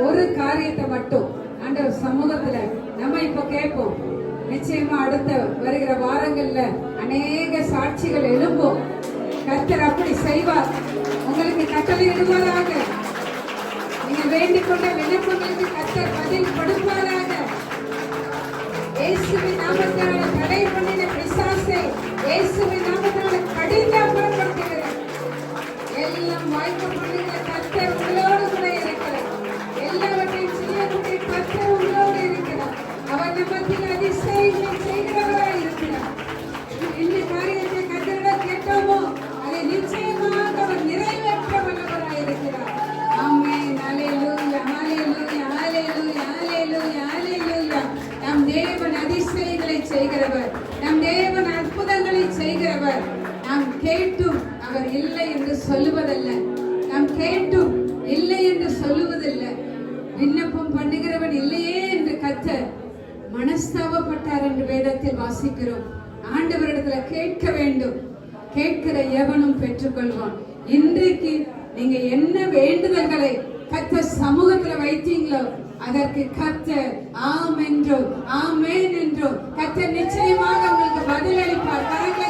ஒரு காரியத்தை மட்டும் ஆண்டவர் சமூகத்துல நம்ம இப்ப கேட்போம். நிச்சயமா அடுத்த வருகிற வாரங்கள்ல அநேக சாட்சிகள் எழும்பும். கர்த்தர் அப்படி செய்வார். உங்களுக்கு கட்டளை இடுவாராக. நீங்க வேண்டிக் கொண்ட விண்ணப்பங்களுக்கு கர்த்தர் பதில் கொடுப்பாராக. இயேசுவின் நாமத்தினால தடை பண்ணின பிசாசை இயேசுவின் நாமத்தினால கடிந்து அப்புறப்படுத்துகிறேன். எல்லாம் வாய்ப்பு பண்ணுகிற கர்த்தர் உங்களோடு கூட இருக்கிறார். எல்லாவற்றையும் செய்யக்கூடிய கர்த்தர் உங்களோடு இருக்கிறார். அவர் நமக்கு அதிசயங்களை செய்கிறவராய் இருக்கிறார். என்ன காரியத்தை கர்த்தரிடம் கேட்டோமோ அதை நிச்சயமாக அவர் நிறைவேற்ற வல்லவராய் இருக்கிறார். ஆமென். ஹல்லேலூயா, ஹல்லேலூயா, ஹல்லேலூயா, ஹல்லேலூயா, ஹல்லேலூயா. நம் தேவன் அதிசயங்களை செய்கிறவர். நம் தேவன் அற்புதங்களை செய்கிறவர். நாம் கேட்டும் அவர் இல்லை என்று சொல்லுவதல்ல. நாம் கேட்டும் இல்லை என்று சொல்லுவதில்லை. விண்ணப்பம் பண்ணுகிறவன் இல்லையே என்று கர்த்தர் மனஸ்தாபப்பட்டார் என்று வேதத்தில் வாசிக்கிறோம். ஆண்டவரிடத்துல கேட்க வேண்டும். கேட்கிற எவனும் பெற்றுக்கொள்வான். இன்றைக்கு நீங்க என்ன வேண்டுதல்களை கர்த்தர் சமூகத்துல வைத்தீங்களோ அதற்கு கர்த்தர் ஆம் என்றோ ஆமேன் என்றோ கர்த்தர் நிச்சயமாக உங்களுக்கு பதிலளிப்பார். கரங்களை